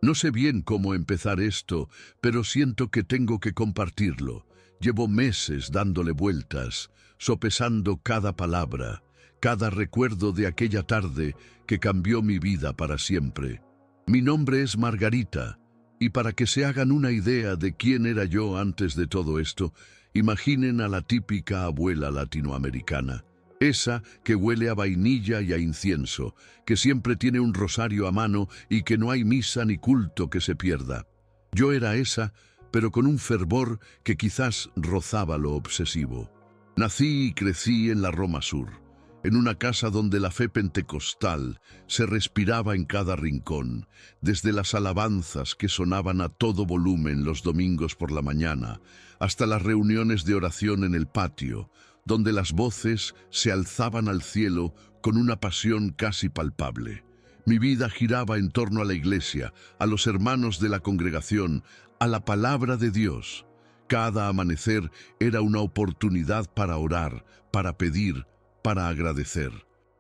No sé bien cómo empezar esto, pero siento que tengo que compartirlo. Llevo meses dándole vueltas, sopesando cada palabra, cada recuerdo de aquella tarde que cambió mi vida para siempre. Mi nombre es Margarita, y para que se hagan una idea de quién era yo antes de todo esto, imaginen a la típica abuela latinoamericana. Esa que huele a vainilla y a incienso, que siempre tiene un rosario a mano y que no hay misa ni culto que se pierda. Yo era esa, pero con un fervor que quizás rozaba lo obsesivo. Nací y crecí en la Roma Sur, en una casa donde la fe pentecostal se respiraba en cada rincón, desde las alabanzas que sonaban a todo volumen los domingos por la mañana, hasta las reuniones de oración en el patio, donde las voces se alzaban al cielo con una pasión casi palpable. Mi vida giraba en torno a la iglesia, a los hermanos de la congregación, a la palabra de Dios. Cada amanecer era una oportunidad para orar, para pedir, para agradecer.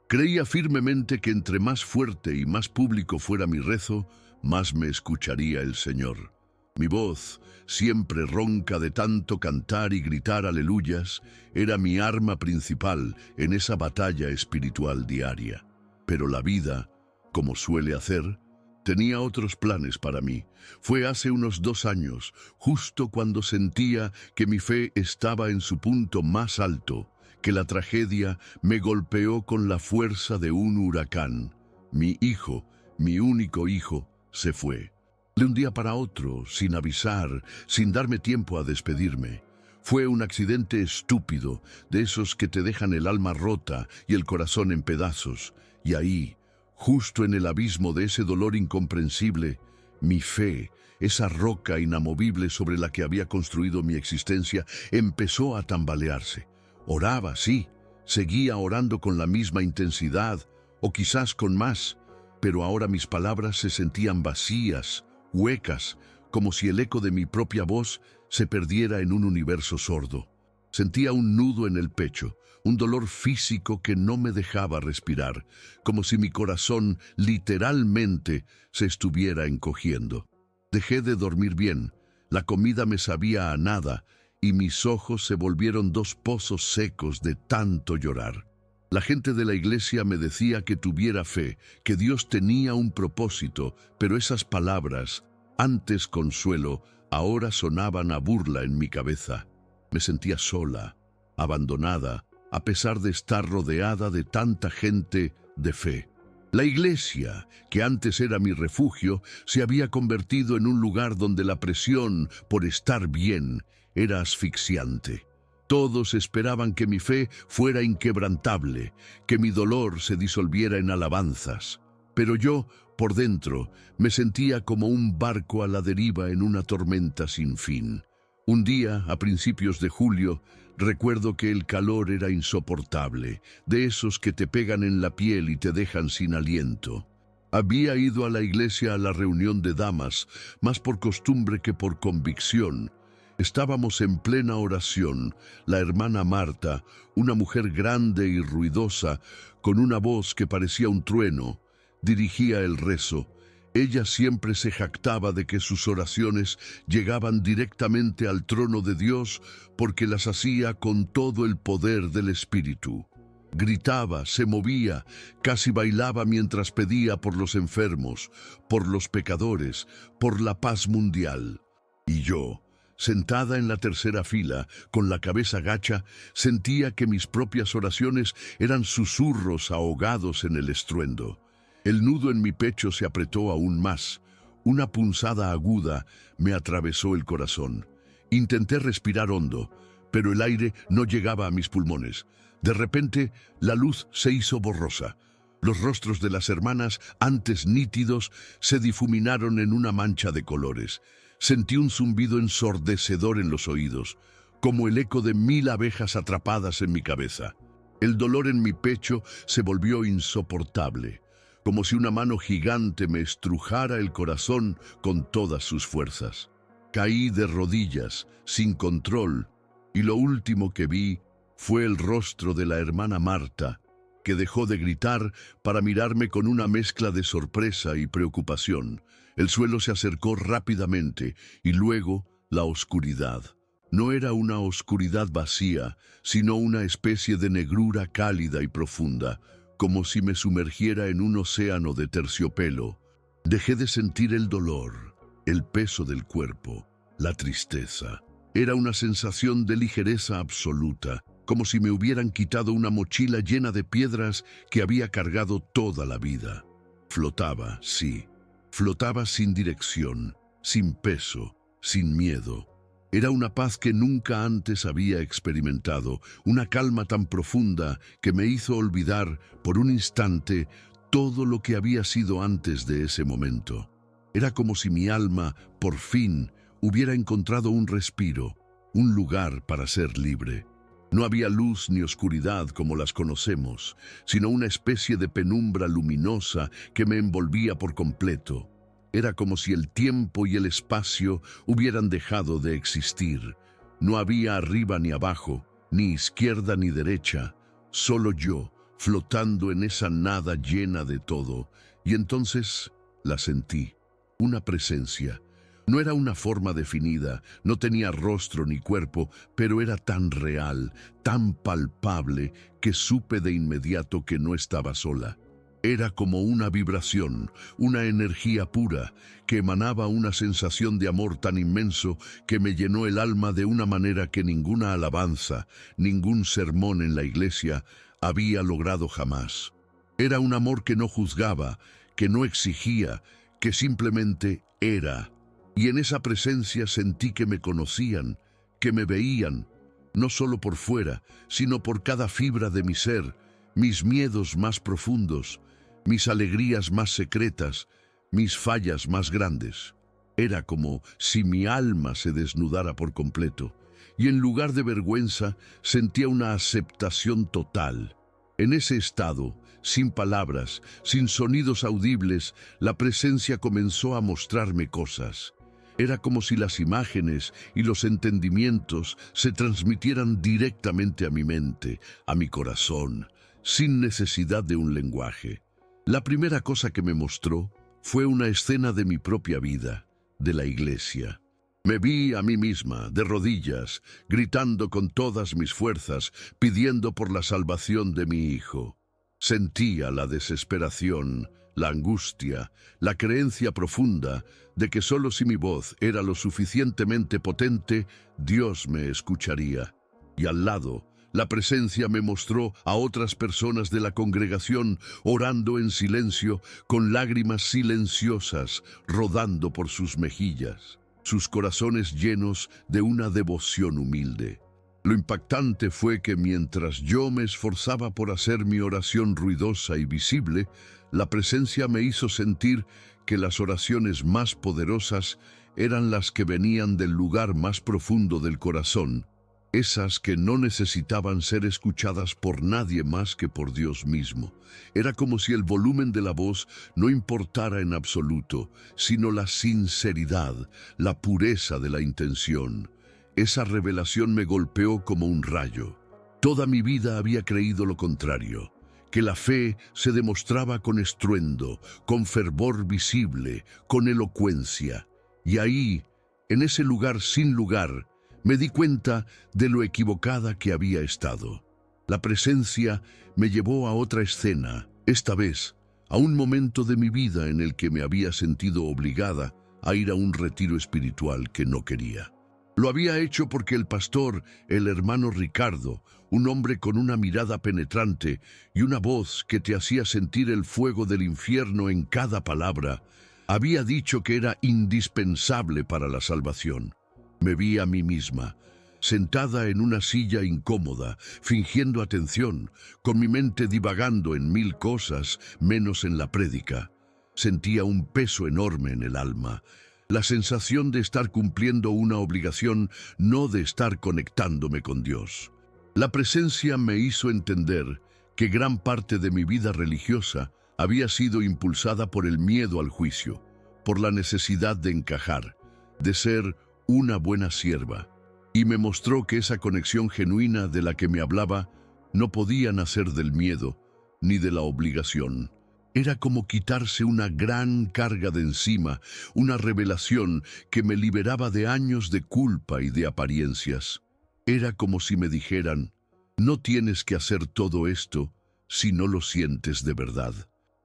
Creía firmemente que entre más fuerte y más público fuera mi rezo, más me escucharía el Señor. Mi voz, siempre ronca de tanto cantar y gritar aleluyas, era mi arma principal en esa batalla espiritual diaria. Pero la vida, como suele hacer, tenía otros planes para mí. Fue hace unos 2 años, justo cuando sentía que mi fe estaba en su punto más alto, que la tragedia me golpeó con la fuerza de un huracán. Mi hijo, mi único hijo, se fue. De un día para otro, sin avisar, sin darme tiempo a despedirme. Fue un accidente estúpido, de esos que te dejan el alma rota y el corazón en pedazos. Y ahí, justo en el abismo de ese dolor incomprensible, mi fe, esa roca inamovible sobre la que había construido mi existencia, empezó a tambalearse. Oraba, sí, seguía orando con la misma intensidad, o quizás con más, pero ahora mis palabras se sentían vacías, huecas, como si el eco de mi propia voz se perdiera en un universo sordo. Sentía un nudo en el pecho, un dolor físico que no me dejaba respirar, como si mi corazón literalmente se estuviera encogiendo. Dejé de dormir bien, la comida me sabía a nada y mis ojos se volvieron 2 pozos secos de tanto llorar. La gente de la iglesia me decía que tuviera fe, que Dios tenía un propósito, pero esas palabras, antes consuelo, ahora sonaban a burla en mi cabeza. Me sentía sola, abandonada, a pesar de estar rodeada de tanta gente de fe. La iglesia, que antes era mi refugio, se había convertido en un lugar donde la presión por estar bien era asfixiante. Todos esperaban que mi fe fuera inquebrantable, que mi dolor se disolviera en alabanzas. Pero yo, por dentro, me sentía como un barco a la deriva en una tormenta sin fin. Un día, a principios de julio, recuerdo que el calor era insoportable, de esos que te pegan en la piel y te dejan sin aliento. Había ido a la iglesia a la reunión de damas, más por costumbre que por convicción. Estábamos en plena oración. La hermana Marta, una mujer grande y ruidosa, con una voz que parecía un trueno, dirigía el rezo. Ella siempre se jactaba de que sus oraciones llegaban directamente al trono de Dios porque las hacía con todo el poder del Espíritu. Gritaba, se movía, casi bailaba mientras pedía por los enfermos, por los pecadores, por la paz mundial. Y yo, sentada en la tercera fila, con la cabeza gacha, sentía que mis propias oraciones eran susurros ahogados en el estruendo. El nudo en mi pecho se apretó aún más. Una punzada aguda me atravesó el corazón. Intenté respirar hondo, pero el aire no llegaba a mis pulmones. De repente, la luz se hizo borrosa. Los rostros de las hermanas, antes nítidos, se difuminaron en una mancha de colores. Sentí un zumbido ensordecedor en los oídos, como el eco de 1000 abejas atrapadas en mi cabeza. El dolor en mi pecho se volvió insoportable, como si una mano gigante me estrujara el corazón con todas sus fuerzas. Caí de rodillas, sin control, y lo último que vi fue el rostro de la hermana Marta, que dejó de gritar para mirarme con una mezcla de sorpresa y preocupación. El suelo se acercó rápidamente y luego la oscuridad. No era una oscuridad vacía, sino una especie de negrura cálida y profunda, como si me sumergiera en un océano de terciopelo. Dejé de sentir el dolor, el peso del cuerpo, la tristeza. Era una sensación de ligereza absoluta, como si me hubieran quitado una mochila llena de piedras que había cargado toda la vida. Flotaba, sí, flotaba sin dirección, sin peso, sin miedo. Era una paz que nunca antes había experimentado, una calma tan profunda que me hizo olvidar por un instante todo lo que había sido antes de ese momento. Era como si mi alma, por fin, hubiera encontrado un respiro, un lugar para ser libre. No había luz ni oscuridad como las conocemos, sino una especie de penumbra luminosa que me envolvía por completo. Era como si el tiempo y el espacio hubieran dejado de existir. No había arriba ni abajo, ni izquierda ni derecha, solo yo, flotando en esa nada llena de todo. Y entonces la sentí, una presencia. No era una forma definida, no tenía rostro ni cuerpo, pero era tan real, tan palpable, que supe de inmediato que no estaba sola. Era como una vibración, una energía pura, que emanaba una sensación de amor tan inmenso que me llenó el alma de una manera que ninguna alabanza, ningún sermón en la iglesia había logrado jamás. Era un amor que no juzgaba, que no exigía, que simplemente era. Y en esa presencia sentí que me conocían, que me veían, no solo por fuera, sino por cada fibra de mi ser, mis miedos más profundos, mis alegrías más secretas, mis fallas más grandes. Era como si mi alma se desnudara por completo, y en lugar de vergüenza sentía una aceptación total. En ese estado, sin palabras, sin sonidos audibles, la presencia comenzó a mostrarme cosas. Era como si las imágenes y los entendimientos se transmitieran directamente a mi mente, a mi corazón, sin necesidad de un lenguaje. La primera cosa que me mostró fue una escena de mi propia vida, de la iglesia. Me vi a mí misma, de rodillas, gritando con todas mis fuerzas, pidiendo por la salvación de mi hijo. Sentía la desesperación, la angustia, la creencia profunda de que solo si mi voz era lo suficientemente potente, Dios me escucharía. Y al lado, la presencia me mostró a otras personas de la congregación orando en silencio, con lágrimas silenciosas rodando por sus mejillas, sus corazones llenos de una devoción humilde. Lo impactante fue que mientras yo me esforzaba por hacer mi oración ruidosa y visible, la presencia me hizo sentir que las oraciones más poderosas eran las que venían del lugar más profundo del corazón, esas que no necesitaban ser escuchadas por nadie más que por Dios mismo. Era como si el volumen de la voz no importara en absoluto, sino la sinceridad, la pureza de la intención. Esa revelación me golpeó como un rayo. Toda mi vida había creído lo contrario, que la fe se demostraba con estruendo, con fervor visible, con elocuencia. Y ahí, en ese lugar sin lugar, me di cuenta de lo equivocada que había estado. La presencia me llevó a otra escena, esta vez a un momento de mi vida en el que me había sentido obligada a ir a un retiro espiritual que no quería. Lo había hecho porque el pastor, el hermano Ricardo, un hombre con una mirada penetrante y una voz que te hacía sentir el fuego del infierno en cada palabra, había dicho que era indispensable para la salvación. Me vi a mí misma, sentada en una silla incómoda, fingiendo atención, con mi mente divagando en mil cosas, menos en la prédica. Sentía un peso enorme en el alma, la sensación de estar cumpliendo una obligación, no de estar conectándome con Dios. La presencia me hizo entender que gran parte de mi vida religiosa había sido impulsada por el miedo al juicio, por la necesidad de encajar, de ser una buena sierva, y me mostró que esa conexión genuina de la que me hablaba no podía nacer del miedo ni de la obligación, Era como quitarse una gran carga de encima, una revelación que me liberaba de años de culpa y de apariencias. Era como si me dijeran, no tienes que hacer todo esto si no lo sientes de verdad.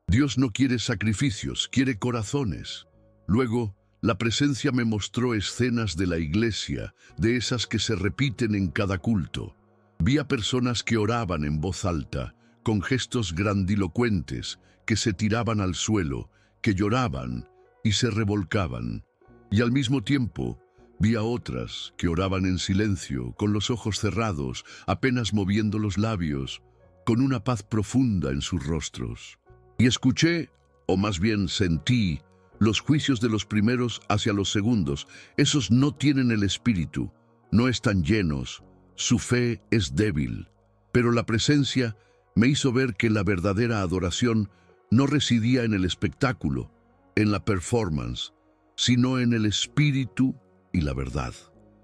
Dios no quiere sacrificios, quiere corazones. Luego, la presencia me mostró escenas de la iglesia, de esas que se repiten en cada culto. Vi a personas que oraban en voz alta, con gestos grandilocuentes, que se tiraban al suelo, que lloraban y se revolcaban. Y al mismo tiempo, vi a otras que oraban en silencio, con los ojos cerrados, apenas moviendo los labios, con una paz profunda en sus rostros. Y escuché, o más bien sentí, los juicios de los primeros hacia los segundos. Esos no tienen el espíritu, no están llenos, su fe es débil. Pero la presencia me hizo ver que la verdadera adoración no residía en el espectáculo, en la performance, sino en el espíritu y la verdad.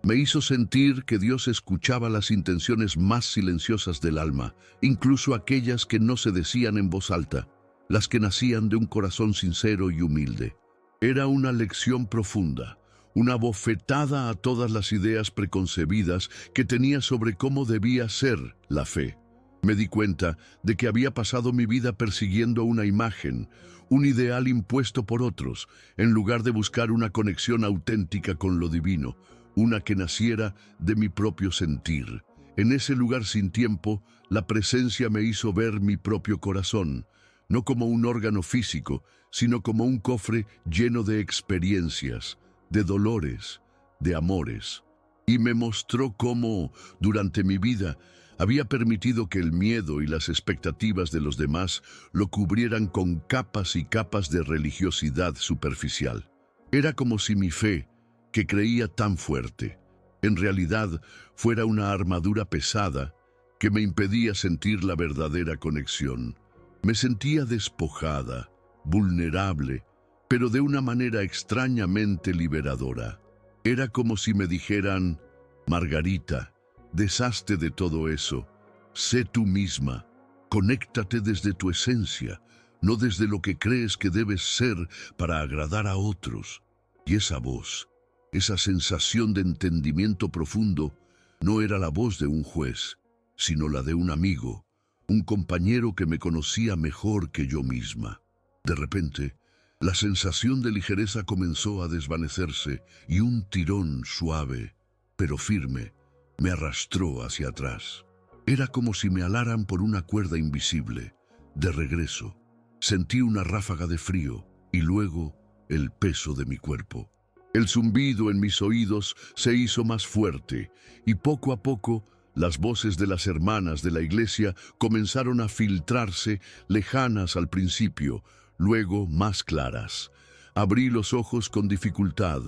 Me hizo sentir que Dios escuchaba las intenciones más silenciosas del alma, incluso aquellas que no se decían en voz alta, las que nacían de un corazón sincero y humilde. Era una lección profunda, una bofetada a todas las ideas preconcebidas que tenía sobre cómo debía ser la fe. Me di cuenta de que había pasado mi vida persiguiendo una imagen, un ideal impuesto por otros, en lugar de buscar una conexión auténtica con lo divino, una que naciera de mi propio sentir. En ese lugar sin tiempo, la presencia me hizo ver mi propio corazón, no como un órgano físico, sino como un cofre lleno de experiencias, de dolores, de amores. Y me mostró cómo, durante mi vida, había permitido que el miedo y las expectativas de los demás lo cubrieran con capas y capas de religiosidad superficial. Era como si mi fe, que creía tan fuerte, en realidad fuera una armadura pesada que me impedía sentir la verdadera conexión. Me sentía despojada, vulnerable, pero de una manera extrañamente liberadora. Era como si me dijeran, Margarita, deshazte de todo eso, sé tú misma, conéctate desde tu esencia, no desde lo que crees que debes ser para agradar a otros. Y esa voz, esa sensación de entendimiento profundo, no era la voz de un juez, sino la de un amigo, un compañero que me conocía mejor que yo misma. De repente, la sensación de ligereza comenzó a desvanecerse y un tirón suave, pero firme, me arrastró hacia atrás. Era como si me alaran por una cuerda invisible. De regreso, sentí una ráfaga de frío y luego el peso de mi cuerpo. El zumbido en mis oídos se hizo más fuerte y poco a poco las voces de las hermanas de la iglesia comenzaron a filtrarse, lejanas al principio, luego más claras. Abrí los ojos con dificultad.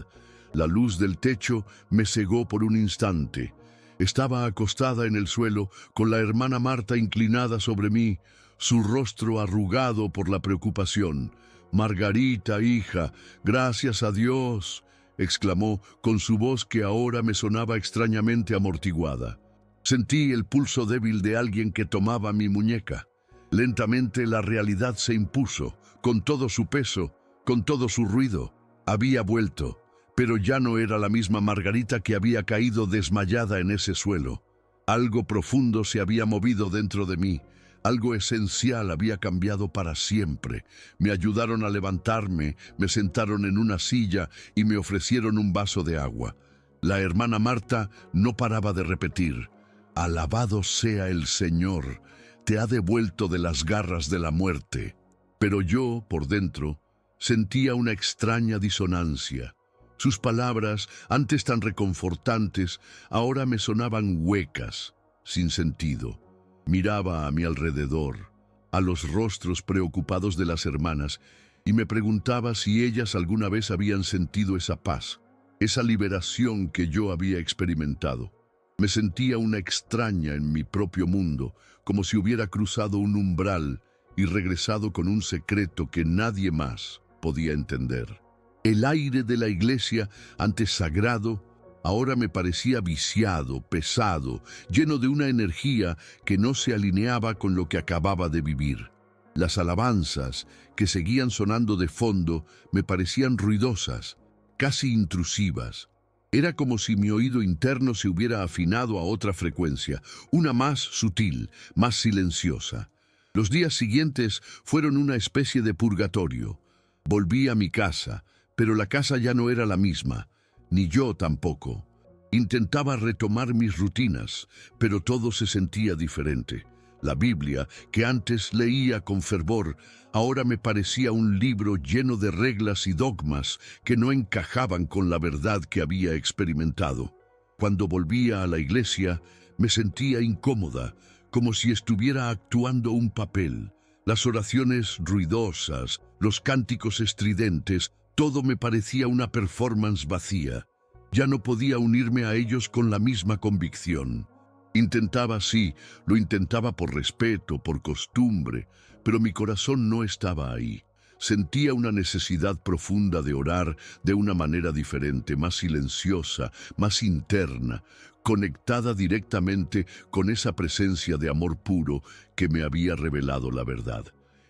La luz del techo me cegó por un instante. Estaba acostada en el suelo, con la hermana Marta inclinada sobre mí, su rostro arrugado por la preocupación. «Margarita, hija, gracias a Dios», exclamó con su voz que ahora me sonaba extrañamente amortiguada. Sentí el pulso débil de alguien que tomaba mi muñeca. Lentamente la realidad se impuso, con todo su peso, con todo su ruido. Había vuelto, pero ya no era la misma Margarita que había caído desmayada en ese suelo. Algo profundo se había movido dentro de mí. Algo esencial había cambiado para siempre. Me ayudaron a levantarme, me sentaron en una silla y me ofrecieron un vaso de agua. La hermana Marta no paraba de repetir: «Alabado sea el Señor, te ha devuelto de las garras de la muerte». Pero yo, por dentro, sentía una extraña disonancia. Sus palabras, antes tan reconfortantes, ahora me sonaban huecas, sin sentido. Miraba a mi alrededor, a los rostros preocupados de las hermanas, y me preguntaba si ellas alguna vez habían sentido esa paz, esa liberación que yo había experimentado. Me sentía una extraña en mi propio mundo, como si hubiera cruzado un umbral y regresado con un secreto que nadie más podía entender. El aire de la iglesia, antes sagrado, ahora me parecía viciado, pesado, lleno de una energía que no se alineaba con lo que acababa de vivir. Las alabanzas que seguían sonando de fondo me parecían ruidosas, casi intrusivas. Era como si mi oído interno se hubiera afinado a otra frecuencia, una más sutil, más silenciosa. Los días siguientes fueron una especie de purgatorio. Volví a mi casa, pero la casa ya no era la misma, ni yo tampoco. Intentaba retomar mis rutinas, pero todo se sentía diferente. La Biblia, que antes leía con fervor, ahora me parecía un libro lleno de reglas y dogmas que no encajaban con la verdad que había experimentado. Cuando volvía a la iglesia, me sentía incómoda, como si estuviera actuando un papel. Las oraciones ruidosas, los cánticos estridentes, todo me parecía una performance vacía. Ya no podía unirme a ellos con la misma convicción. Intentaba, sí, lo intentaba por respeto, por costumbre, pero mi corazón no estaba ahí. Sentía una necesidad profunda de orar de una manera diferente, más silenciosa, más interna, conectada directamente con esa presencia de amor puro que me había revelado la verdad.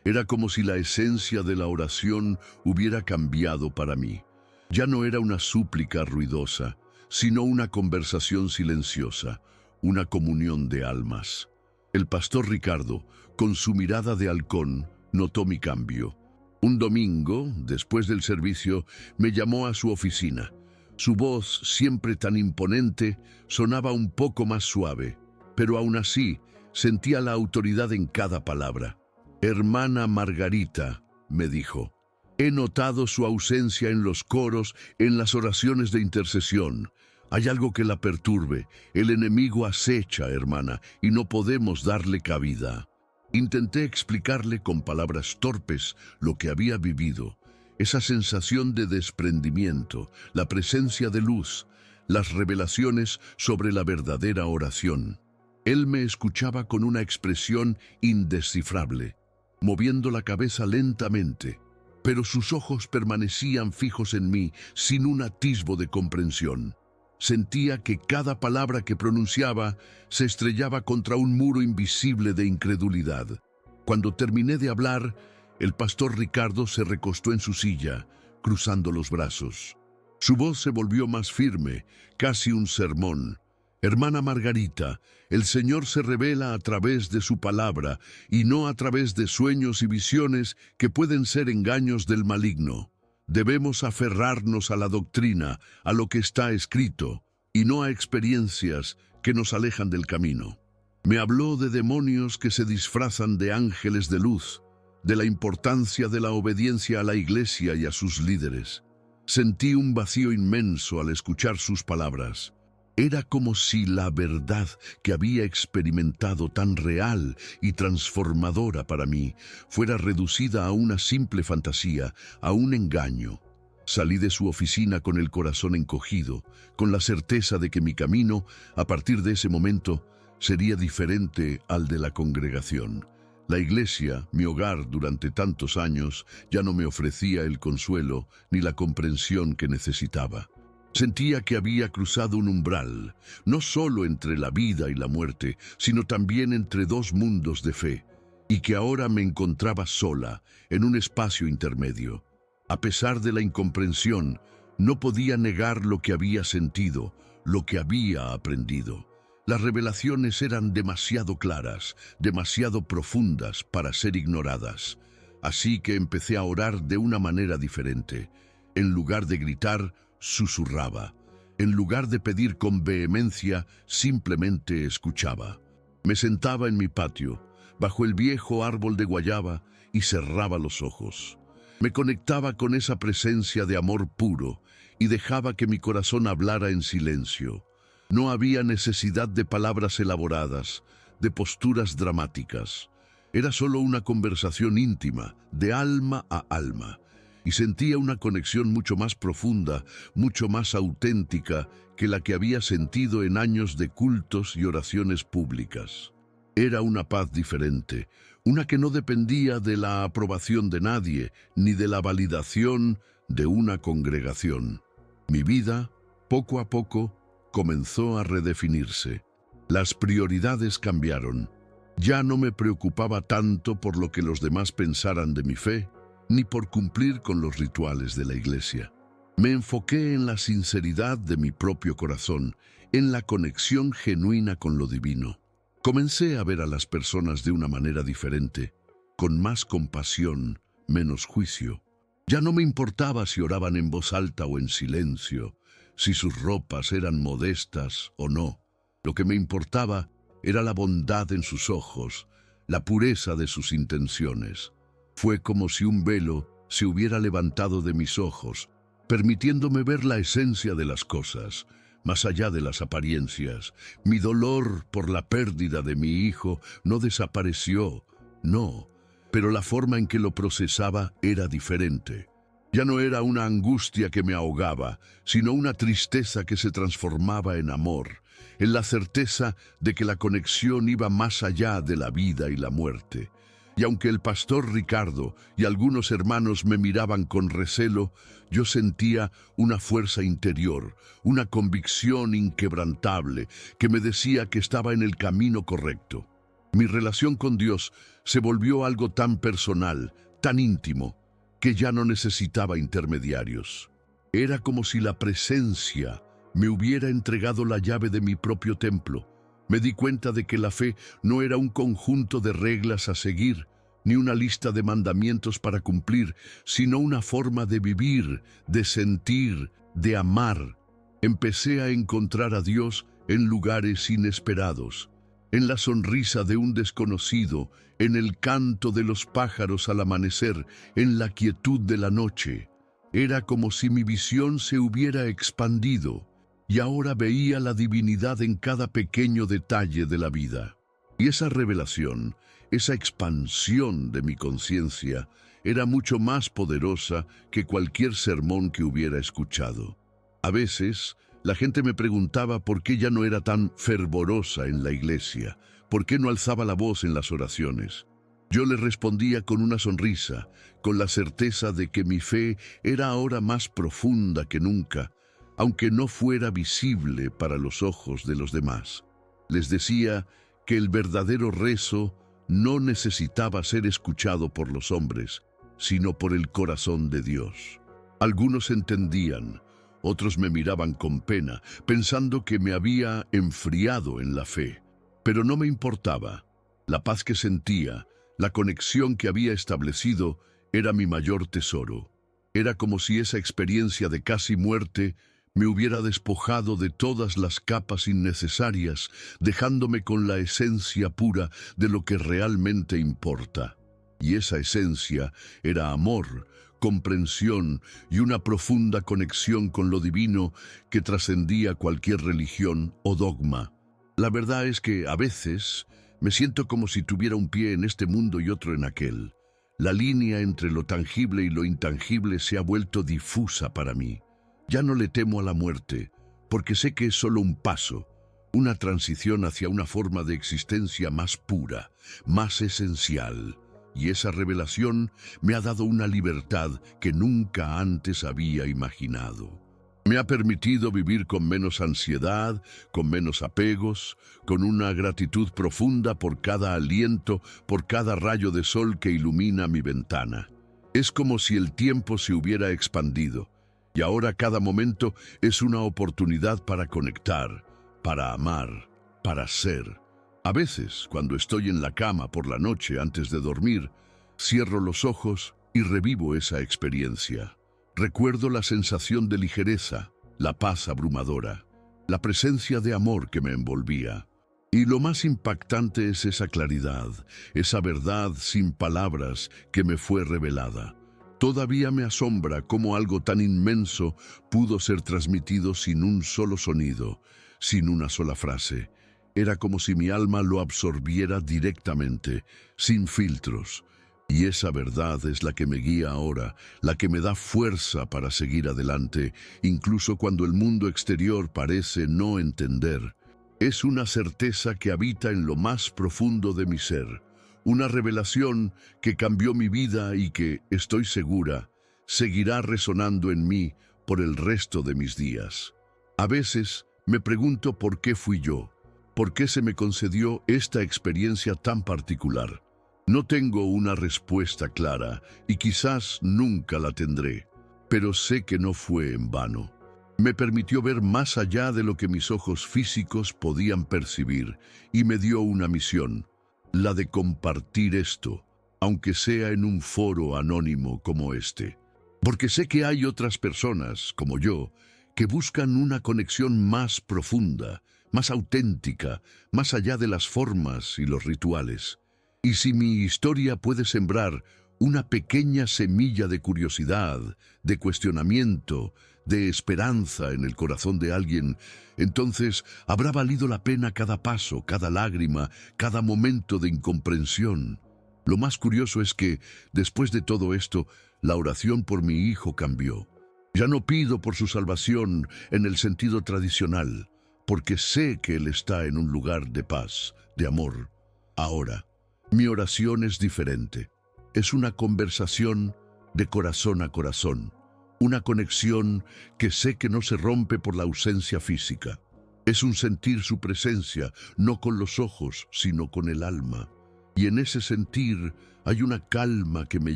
Era como si la esencia de la oración hubiera cambiado para mí. Ya no era una súplica ruidosa, sino una conversación silenciosa, una comunión de almas. El pastor Ricardo, con su mirada de halcón, notó mi cambio. Un domingo, después del servicio, me llamó a su oficina. Su voz, siempre tan imponente, sonaba un poco más suave, pero aún así sentía la autoridad en cada palabra. «Hermana Margarita», me dijo, «he notado su ausencia en los coros, en las oraciones de intercesión. Hay algo que la perturbe. El enemigo acecha, hermana, y no podemos darle cabida». Intenté explicarle con palabras torpes lo que había vivido, esa sensación de desprendimiento, la presencia de luz, las revelaciones sobre la verdadera oración. Él me escuchaba con una expresión indescifrable, moviendo la cabeza lentamente, pero sus ojos permanecían fijos en mí sin un atisbo de comprensión. Sentía que cada palabra que pronunciaba se estrellaba contra un muro invisible de incredulidad. Cuando terminé de hablar, el pastor Ricardo se recostó en su silla, cruzando los brazos. Su voz se volvió más firme, casi un sermón. «Hermana Margarita, el Señor se revela a través de su palabra y no a través de sueños y visiones que pueden ser engaños del maligno. Debemos aferrarnos a la doctrina, a lo que está escrito, y no a experiencias que nos alejan del camino». Me habló de demonios que se disfrazan de ángeles de luz, de la importancia de la obediencia a la iglesia y a sus líderes. Sentí un vacío inmenso al escuchar sus palabras. Era como si la verdad que había experimentado tan real y transformadora para mí fuera reducida a una simple fantasía, a un engaño. Salí de su oficina con el corazón encogido, con la certeza de que mi camino, a partir de ese momento, sería diferente al de la congregación. La iglesia, mi hogar durante tantos años, ya no me ofrecía el consuelo ni la comprensión que necesitaba. Sentía que había cruzado un umbral, no solo entre la vida y la muerte, sino también entre dos mundos de fe, y que ahora me encontraba sola, en un espacio intermedio. A pesar de la incomprensión, no podía negar lo que había sentido, lo que había aprendido. Las revelaciones eran demasiado claras, demasiado profundas para ser ignoradas. Así que empecé a orar de una manera diferente. En lugar de gritar, susurraba. En lugar de pedir con vehemencia, simplemente escuchaba. Me sentaba en mi patio, bajo el viejo árbol de guayaba, y cerraba los ojos. Me conectaba con esa presencia de amor puro y dejaba que mi corazón hablara en silencio. No había necesidad de palabras elaboradas, de posturas dramáticas. Era solo una conversación íntima, de alma a alma, y sentía una conexión mucho más profunda, mucho más auténtica que la que había sentido en años de cultos y oraciones públicas. Era una paz diferente, una que no dependía de la aprobación de nadie, ni de la validación de una congregación. Mi vida, poco a poco, comenzó a redefinirse. Las prioridades cambiaron. Ya no me preocupaba tanto por lo que los demás pensaran de mi fe, ni por cumplir con los rituales de la iglesia. Me enfoqué en la sinceridad de mi propio corazón, en la conexión genuina con lo divino. Comencé a ver a las personas de una manera diferente, con más compasión, menos juicio. Ya no me importaba si oraban en voz alta o en silencio, si sus ropas eran modestas o no. Lo que me importaba era la bondad en sus ojos, la pureza de sus intenciones. Fue como si un velo se hubiera levantado de mis ojos, permitiéndome ver la esencia de las cosas, más allá de las apariencias. Mi dolor por la pérdida de mi hijo no desapareció, no, pero la forma en que lo procesaba era diferente. Ya no era una angustia que me ahogaba, sino una tristeza que se transformaba en amor, en la certeza de que la conexión iba más allá de la vida y la muerte. Y aunque el pastor Ricardo y algunos hermanos me miraban con recelo, yo sentía una fuerza interior, una convicción inquebrantable que me decía que estaba en el camino correcto. Mi relación con Dios se volvió algo tan personal, tan íntimo, que ya no necesitaba intermediarios. Era como si la presencia me hubiera entregado la llave de mi propio templo. Me di cuenta de que la fe no era un conjunto de reglas a seguir, ni una lista de mandamientos para cumplir, sino una forma de vivir, de sentir, de amar. Empecé a encontrar a Dios en lugares inesperados, en la sonrisa de un desconocido, en el canto de los pájaros al amanecer, en la quietud de la noche. Era como si mi visión se hubiera expandido, y ahora veía la divinidad en cada pequeño detalle de la vida. Y esa revelación, esa expansión de mi conciencia, era mucho más poderosa que cualquier sermón que hubiera escuchado. A veces, la gente me preguntaba por qué ya no era tan fervorosa en la iglesia, por qué no alzaba la voz en las oraciones. Yo les respondía con una sonrisa, con la certeza de que mi fe era ahora más profunda que nunca, aunque no fuera visible para los ojos de los demás. Les decía que el verdadero rezo no necesitaba ser escuchado por los hombres, sino por el corazón de Dios. Algunos entendían, otros me miraban con pena, pensando que me había enfriado en la fe. Pero no me importaba. La paz que sentía, la conexión que había establecido, era mi mayor tesoro. Era como si esa experiencia de casi muerte me hubiera despojado de todas las capas innecesarias, dejándome con la esencia pura de lo que realmente importa. Y esa esencia era amor, comprensión y una profunda conexión con lo divino que trascendía cualquier religión o dogma. La verdad es que, a veces, me siento como si tuviera un pie en este mundo y otro en aquel. La línea entre lo tangible y lo intangible se ha vuelto difusa para mí. Ya no le temo a la muerte, porque sé que es solo un paso, una transición hacia una forma de existencia más pura, más esencial. Y esa revelación me ha dado una libertad que nunca antes había imaginado. Me ha permitido vivir con menos ansiedad, con menos apegos, con una gratitud profunda por cada aliento, por cada rayo de sol que ilumina mi ventana. Es como si el tiempo se hubiera expandido, y ahora cada momento es una oportunidad para conectar, para amar, para ser. A veces, cuando estoy en la cama por la noche antes de dormir, cierro los ojos y revivo esa experiencia. Recuerdo la sensación de ligereza, la paz abrumadora, la presencia de amor que me envolvía. Y lo más impactante es esa claridad, esa verdad sin palabras que me fue revelada. Todavía me asombra cómo algo tan inmenso pudo ser transmitido sin un solo sonido, sin una sola frase. Era como si mi alma lo absorbiera directamente, sin filtros. Y esa verdad es la que me guía ahora, la que me da fuerza para seguir adelante, incluso cuando el mundo exterior parece no entender. Es una certeza que habita en lo más profundo de mi ser, una revelación que cambió mi vida y que, estoy segura, seguirá resonando en mí por el resto de mis días. A veces me pregunto por qué fui yo. ¿Por qué se me concedió esta experiencia tan particular? No tengo una respuesta clara y quizás nunca la tendré, pero sé que no fue en vano. Me permitió ver más allá de lo que mis ojos físicos podían percibir y me dio una misión, la de compartir esto, aunque sea en un foro anónimo como este. Porque sé que hay otras personas, como yo, que buscan una conexión más profunda, más auténtica, más allá de las formas y los rituales. Y si mi historia puede sembrar una pequeña semilla de curiosidad, de cuestionamiento, de esperanza en el corazón de alguien, entonces habrá valido la pena cada paso, cada lágrima, cada momento de incomprensión. Lo más curioso es que, después de todo esto, la oración por mi hijo cambió. Ya no pido por su salvación en el sentido tradicional, porque sé que él está en un lugar de paz, de amor. Ahora, mi oración es diferente. Es una conversación de corazón a corazón, una conexión que sé que no se rompe por la ausencia física. Es un sentir su presencia, no con los ojos, sino con el alma. Y en ese sentir hay una calma que me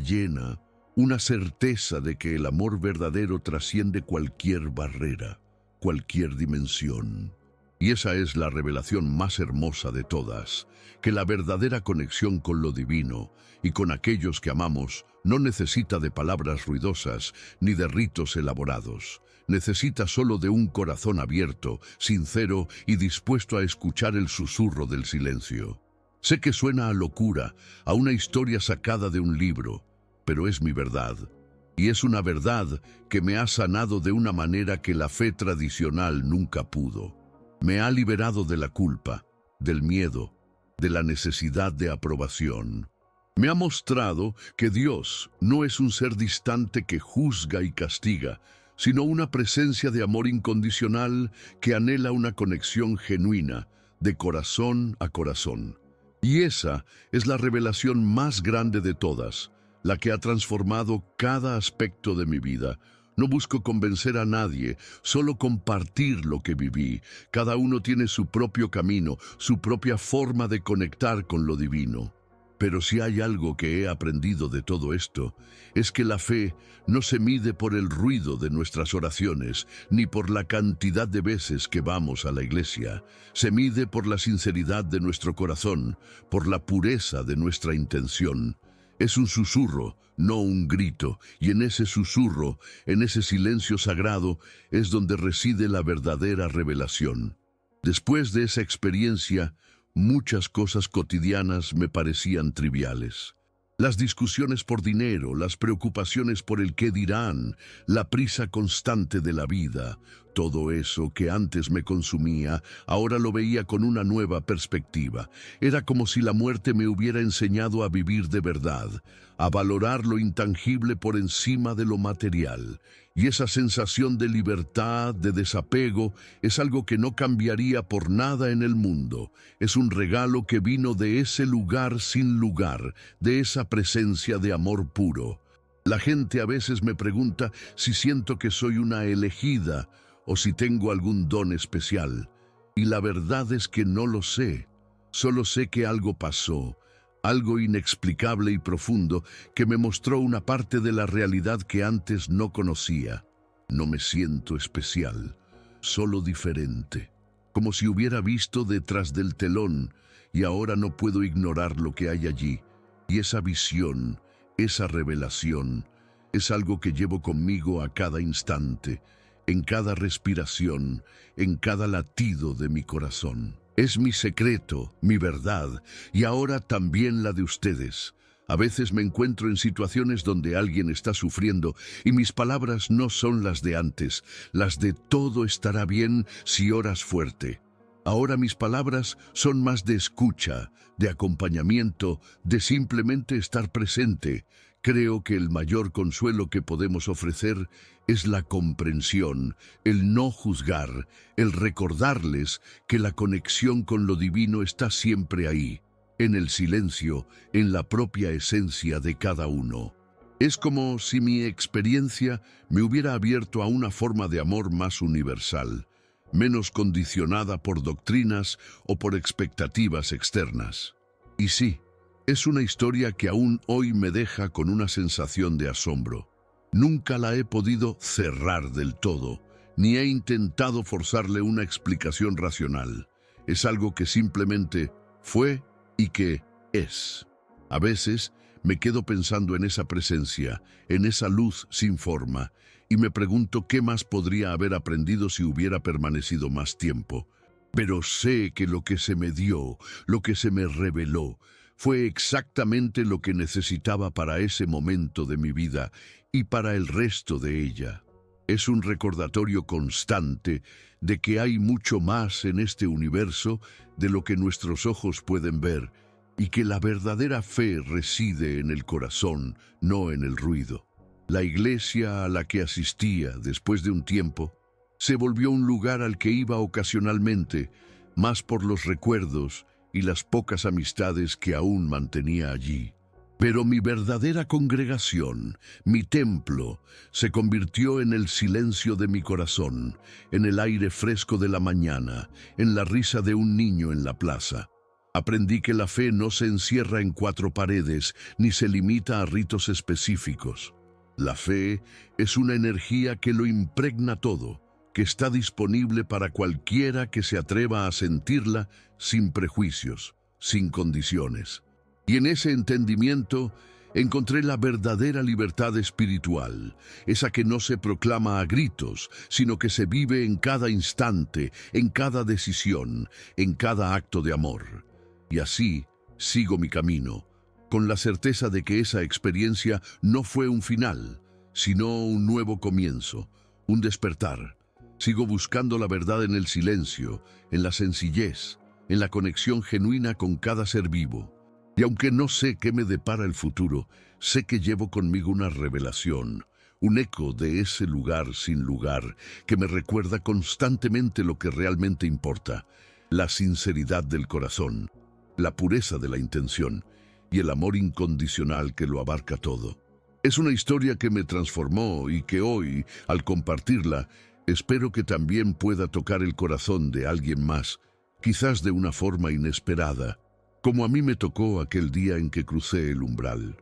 llena, una certeza de que el amor verdadero trasciende cualquier barrera, cualquier dimensión. Y esa es la revelación más hermosa de todas, que la verdadera conexión con lo divino y con aquellos que amamos no necesita de palabras ruidosas ni de ritos elaborados. Necesita solo de un corazón abierto, sincero y dispuesto a escuchar el susurro del silencio. Sé que suena a locura, a una historia sacada de un libro, pero es mi verdad. Y es una verdad que me ha sanado de una manera que la fe tradicional nunca pudo. Me ha liberado de la culpa, del miedo, de la necesidad de aprobación. Me ha mostrado que Dios no es un ser distante que juzga y castiga, sino una presencia de amor incondicional que anhela una conexión genuina, de corazón a corazón. Y esa es la revelación más grande de todas, la que ha transformado cada aspecto de mi vida. No busco convencer a nadie, solo compartir lo que viví. Cada uno tiene su propio camino, su propia forma de conectar con lo divino. Pero si hay algo que he aprendido de todo esto, es que la fe no se mide por el ruido de nuestras oraciones, ni por la cantidad de veces que vamos a la iglesia. Se mide por la sinceridad de nuestro corazón, por la pureza de nuestra intención. Es un susurro, no un grito, y en ese susurro, en ese silencio sagrado, es donde reside la verdadera revelación. Después de esa experiencia, muchas cosas cotidianas me parecían triviales. Las discusiones por dinero, las preocupaciones por el qué dirán, la prisa constante de la vida, todo eso que antes me consumía, ahora lo veía con una nueva perspectiva. Era como si la muerte me hubiera enseñado a vivir de verdad, a valorar lo intangible por encima de lo material. Y esa sensación de libertad, de desapego, es algo que no cambiaría por nada en el mundo. Es un regalo que vino de ese lugar sin lugar, de esa presencia de amor puro. La gente a veces me pregunta si siento que soy una elegida o si tengo algún don especial. Y la verdad es que no lo sé. Solo sé que algo pasó, algo inexplicable y profundo que me mostró una parte de la realidad que antes no conocía. No me siento especial, solo diferente, como si hubiera visto detrás del telón y ahora no puedo ignorar lo que hay allí. Y esa visión, esa revelación, es algo que llevo conmigo a cada instante, en cada respiración, en cada latido de mi corazón. Es mi secreto, mi verdad, y ahora también la de ustedes. A veces me encuentro en situaciones donde alguien está sufriendo y mis palabras no son las de antes, las de todo estará bien si oras fuerte. Ahora mis palabras son más de escucha, de acompañamiento, de simplemente estar presente. Creo que el mayor consuelo que podemos ofrecer es la comprensión, el no juzgar, el recordarles que la conexión con lo divino está siempre ahí, en el silencio, en la propia esencia de cada uno. Es como si mi experiencia me hubiera abierto a una forma de amor más universal. menos condicionada por doctrinas o por expectativas externas. Y sí, es una historia que aún hoy me deja con una sensación de asombro. Nunca la he podido cerrar del todo, ni he intentado forzarle una explicación racional. Es algo que simplemente fue y que es. A veces me quedo pensando en esa presencia, en esa luz sin forma, y me pregunto qué más podría haber aprendido si hubiera permanecido más tiempo. Pero sé que lo que se me dio, lo que se me reveló, fue exactamente lo que necesitaba para ese momento de mi vida y para el resto de ella. Es un recordatorio constante de que hay mucho más en este universo de lo que nuestros ojos pueden ver y que la verdadera fe reside en el corazón, no en el ruido. La iglesia a la que asistía después de un tiempo se volvió un lugar al que iba ocasionalmente, más por los recuerdos y las pocas amistades que aún mantenía allí. Pero mi verdadera congregación, mi templo, se convirtió en el silencio de mi corazón, en el aire fresco de la mañana, en la risa de un niño en la plaza. Aprendí que la fe no se encierra en 4 paredes, ni se limita a ritos específicos. La fe es una energía que lo impregna todo, que está disponible para cualquiera que se atreva a sentirla sin prejuicios, sin condiciones. Y en ese entendimiento encontré la verdadera libertad espiritual, esa que no se proclama a gritos, sino que se vive en cada instante, en cada decisión, en cada acto de amor. Y así sigo mi camino, con la certeza de que esa experiencia no fue un final, sino un nuevo comienzo, un despertar. Sigo buscando la verdad en el silencio, en la sencillez, en la conexión genuina con cada ser vivo. Y aunque no sé qué me depara el futuro, sé que llevo conmigo una revelación, un eco de ese lugar sin lugar, que me recuerda constantemente lo que realmente importa, la sinceridad del corazón, la pureza de la intención y el amor incondicional que lo abarca todo. Es una historia que me transformó y que hoy, al compartirla, espero que también pueda tocar el corazón de alguien más, quizás de una forma inesperada, como a mí me tocó aquel día en que crucé el umbral.